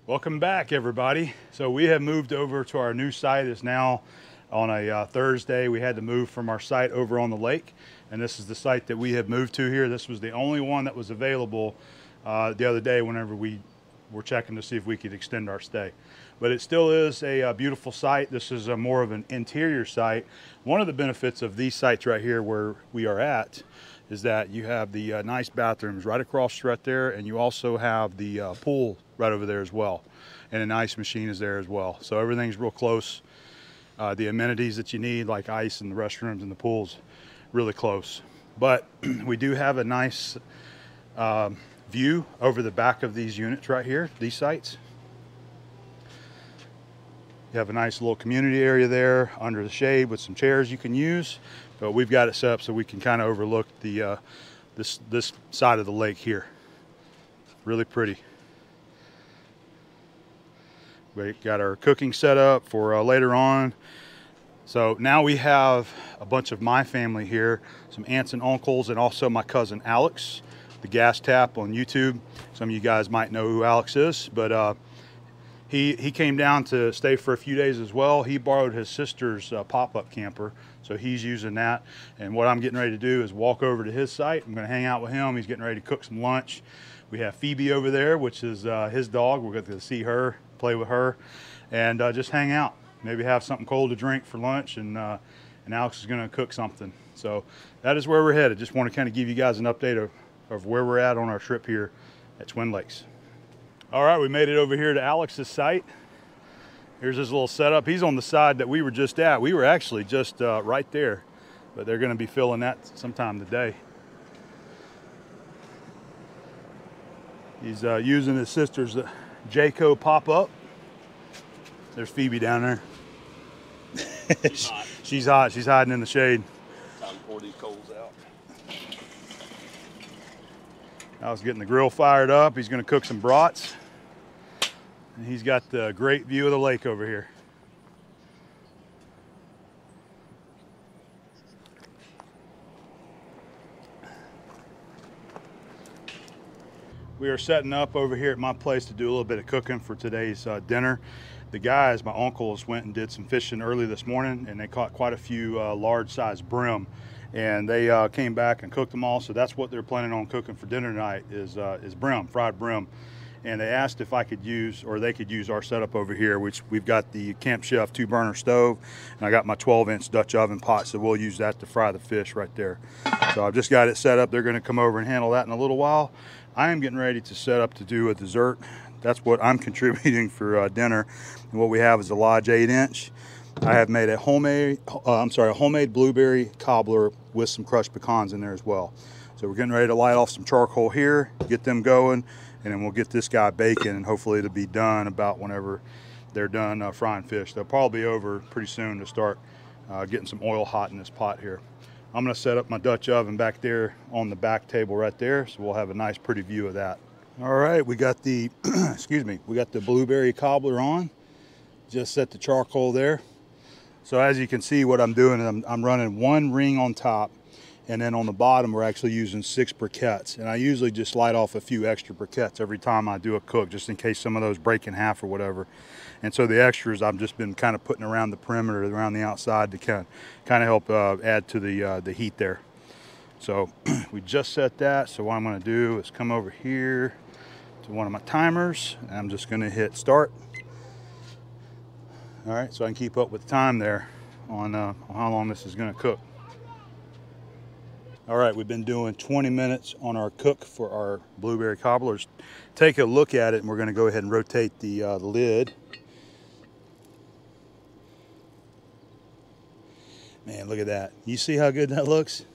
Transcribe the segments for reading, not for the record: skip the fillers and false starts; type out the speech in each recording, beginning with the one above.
Welcome back, everybody. So we have moved over to our new site. It's now on a Thursday. We had to move from our site over on the lake, and this is the site that we have moved to here. This was the only one that was available the other day whenever we were checking to see if we could extend our stay. But it still is a beautiful site. This is a more of an interior site. One of the benefits of these sites right here where we are at is that you have the nice bathrooms right across right there, and you also have the pool right over there as well, and an ice machine is there as well. So everything's real close. The amenities that you need, like ice and the restrooms and the pools, really close. But we do have a nice view over the back of these units right here, these sites. You have a nice little community area there under the shade with some chairs you can use, but we've got it set up so we can kind of overlook the this side of the lake here. Really pretty. We got our cooking set up for later on. So now we have a bunch of my family here, some aunts and uncles, and also my cousin Alex, the gas tap on YouTube. Some of you guys might know who Alex is, but he came down to stay for a few days as well. He borrowed his sister's pop-up camper, so he's using that. And what I'm getting ready to do is walk over to his site. I'm gonna hang out with him. He's getting ready to cook some lunch. We have Phoebe over there, which is his dog. We're going to see her, play with her, and just hang out. Maybe have something cold to drink for lunch, and Alex is going to cook something. So that is where we're headed. Just want to kind of give you guys an update of where we're at on our trip here at Twin Lakes. All right, we made it over here to Alex's site. Here's his little setup. He's on the side that we were just at. We were actually just right there, but they're going to be filling that sometime today. He's using his sister's Jayco pop-up. There's Phoebe down there. She's hot. She's hot. She's hiding in the shade. Time to pour these coals out. I was getting the grill fired up. He's going to cook some brats. And he's got the great view of the lake over here. We are setting up over here at my place to do a little bit of cooking for today's dinner. The guys, my uncles, went and did some fishing early this morning, and they caught quite a few large-sized brim, and they came back and cooked them all. So that's what they're planning on cooking for dinner tonight is brim, fried brim. And they asked if I could use, or they could use our setup over here, which we've got the Camp Chef 2-burner stove, and I got my 12-inch Dutch oven pot, so we'll use that to fry the fish right there. So I've just got it set up. They're going to come over and handle that in a little while. I am getting ready to set up to do a dessert. That's what I'm contributing for dinner. And what we have is a Lodge 8-inch. I have made a homemade blueberry cobbler with some crushed pecans in there as well. So we're getting ready to light off some charcoal here, get them going, and then we'll get this guy baking, and hopefully it'll be done about whenever they're done frying fish. They'll probably be over pretty soon to start getting some oil hot in this pot here. I'm going to set up my Dutch oven back there on the back table right there, so we'll have a nice pretty view of that. All right, we got the excuse me, we got the blueberry cobbler on. Just set the charcoal there. So as you can see, what I'm doing is I'm running one ring on top, and then on the bottom we're actually using 6 briquettes, and I usually just light off a few extra briquettes every time I do a cook, just in case some of those break in half or whatever. And so the extras I've just been kind of putting around the perimeter, around the outside, to kind of help add to the heat there. So we just set that. So what I'm going to do is come over here to one of my timers, and I'm just going to hit start. All right, so I can keep up with the time there on how long this is going to cook. All right, we've been doing 20 minutes on our cook for our blueberry cobblers. Take a look at it, and we're going to go ahead and rotate the lid. Man, look at that. You see how good that looks?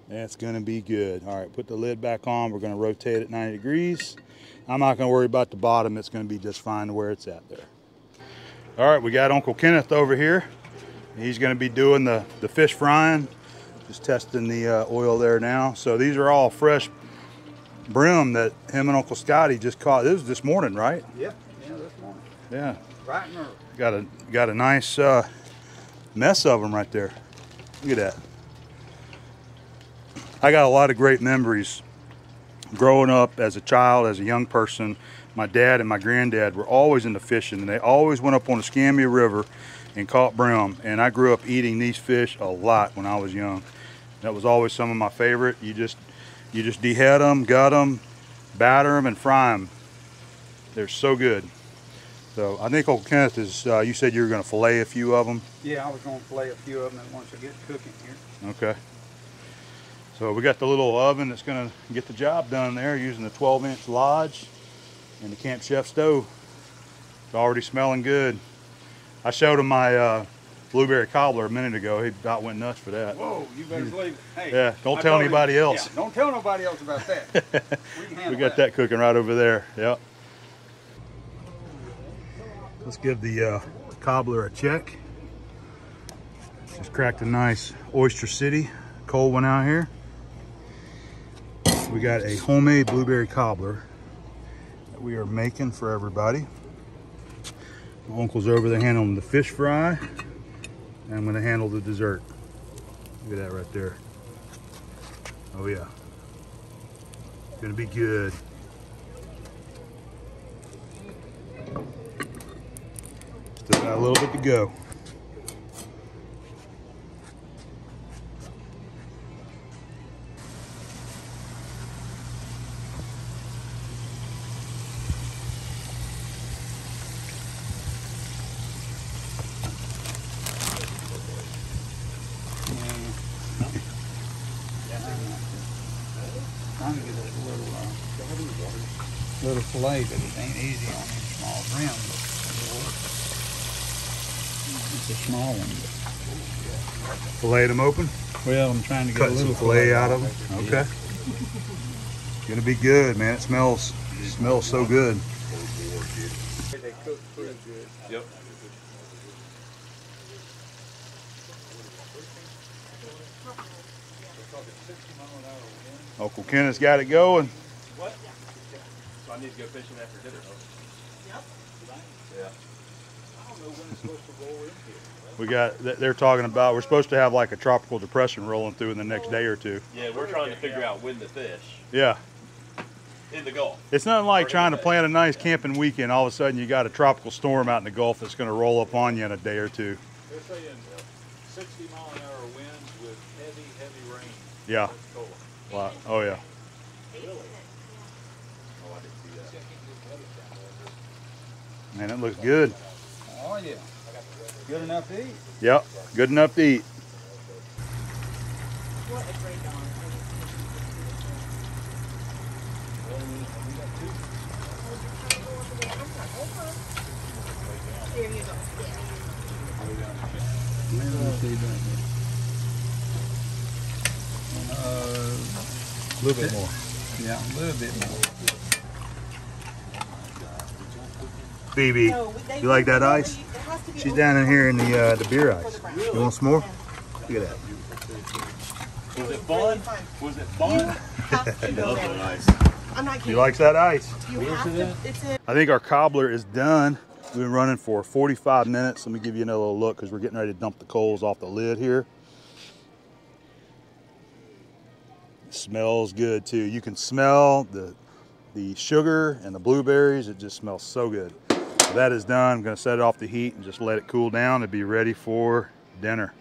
That's going to be good. All right, put the lid back on. We're going to rotate it 90 degrees. I'm not going to worry about the bottom. It's going to be just fine where it's at there. All right, we got Uncle Kenneth over here. He's going to be doing the fish frying. Just testing the oil there now. So these are all fresh brim that him and Uncle Scotty just caught. This was this morning, right? Yep, yeah, this morning. Yeah. Right and early. Got a nice mess of them right there. Look at that. I got a lot of great memories growing up as a child, as a young person. my dad and my granddad were always into fishing, and they always went up on the Escambia River and caught brim. And I grew up eating these fish a lot when I was young. That was always some of my favorite. You just dehead them, gut them, batter them, and fry them. They're so good. So I think old Kenneth is, you said you were going to fillet a few of them? Yeah, I was going to fillet a few of them once I get cooking here. Okay. So we got the little oven that's going to get the job done there using the 12-inch Lodge and the Camp Chef stove. It's already smelling good. I showed him my blueberry cobbler a minute ago. He about went nuts for that. Whoa, you better believe it. Hey, yeah, don't tell anybody else. Yeah, don't tell nobody else about that. We got that cooking right over there. Yep. Let's give the cobbler a check. Just cracked a nice Oyster City cold one out here. We got a homemade blueberry cobbler that we are making for everybody. My uncle's over there handling the fish fry, and I'm going to handle the dessert. Look at that right there. Oh yeah, it's going to be good. Still got a little bit to go. Trying to get a little fillet, but it ain't easy on these small brims. It's a small one. Fillet them open? Well, I'm trying to get Cut a little some fillet out of them. Okay. It's gonna be good, man. It smells so good. They cook pretty good. Yep. Uncle Kenneth's got it going. What? So I need to go fishing after dinner, huh? Yep. Yeah. I don't know when it's supposed to roll into. We got, they're talking about, we're supposed to have like a tropical depression rolling through in the next day or two. Yeah, we're trying to figure out when to fish. Yeah. In the Gulf. It's nothing like trying to plan a nice camping weekend. All of a sudden you got a tropical storm out in the Gulf that's going to roll up on you in a day or two. They're saying 60-mile-an-hour winds with heavy rain. Yeah. Wow. Oh yeah. Oh, I didn't see that. Man, it looks good. Oh yeah. Good enough to eat. Yep. Good enough to eat. What a great dog. There you go. A little bit more. Yeah, a little bit more. Phoebe, you like that ice? She's down in here in the beer ice. You want some more? Look at that. Was it fun? Was it fun? I'm not kidding. She likes that ice. You have to, it's in. I think our cobbler is done. We've been running for 45 minutes. Let me give you another little look because we're getting ready to dump the coals off the lid here. It smells good too. You can smell the sugar and the blueberries. It just smells so good. So that is done. I'm going to set it off the heat and just let it cool down to be ready for dinner.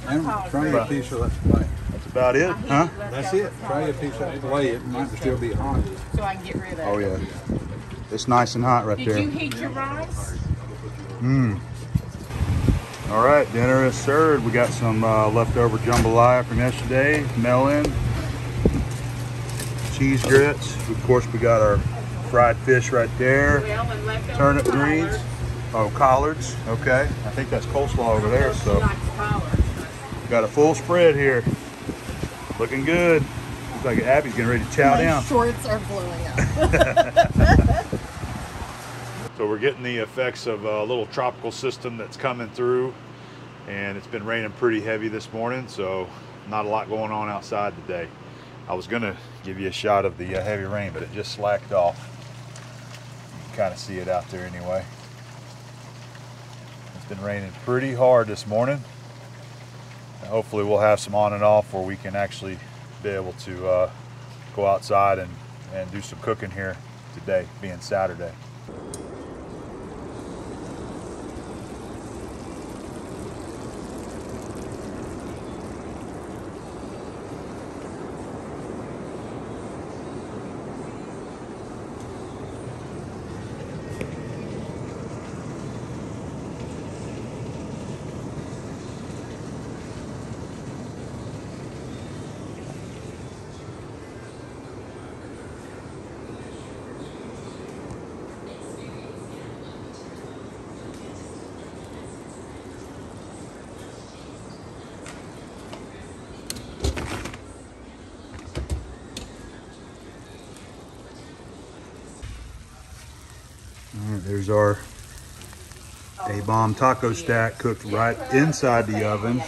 And try a piece of that fillet. That's about it, huh? That's it. Try a piece of that fillet. It might still be hot. So I can get rid of that. Oh yeah. It's nice and hot right Did there. you heat your rice? All right, dinner is served. We got some leftover jambalaya from yesterday, melon, cheese grits. Of course, we got our fried fish right there. Well, and leftover Turnip collards. greens. Oh, collards. Okay. I think that's coleslaw over there. She So likes collards. got a full spread here. Looking good. Looks like Abby's getting ready to chow My down. shorts are blowing up. So we're getting the effects of a little tropical system that's coming through, and it's been raining pretty heavy this morning, so not a lot going on outside today. I was gonna give you a shot of the heavy rain, but it just slacked off. You can kind of see it out there anyway. It's been raining pretty hard this morning. And hopefully we'll have some on and off where we can actually be able to go outside and do some cooking here today, being Saturday. All right, there's our Abom taco stack cooked right inside the oven.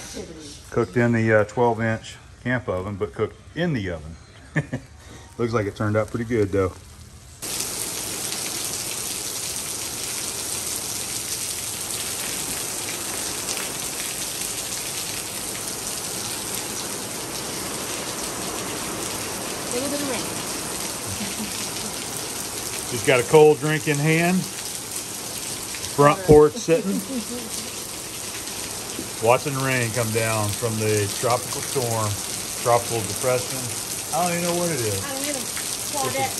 Cooked in the 12-inch camp oven, but cooked in the oven. Looks like it turned out pretty good though. Little bit of rain. Just got a cold drink in hand. Front porch sitting. Watching the rain come down from the tropical storm, tropical depression. I don't even know what it is. I don't know. Claudette.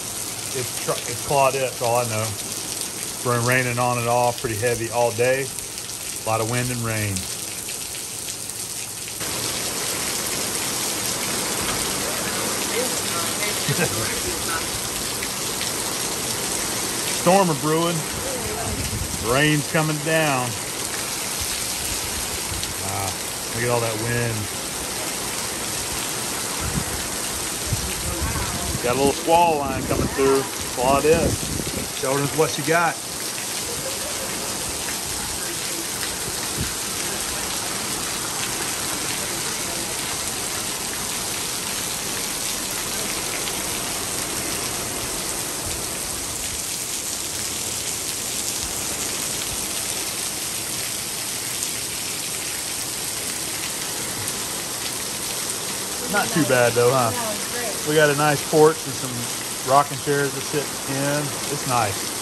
It's Claudette, that's all I know. It's been raining on and off, pretty heavy all day. A lot of wind and rain. Storm are brewing. Rain's coming down. Wow, look at all that wind. Got a little squall line coming through. Claudette, showing us what she got. Not too bad though, huh? That was great. We got a nice porch and some rocking chairs to sit in. It's nice.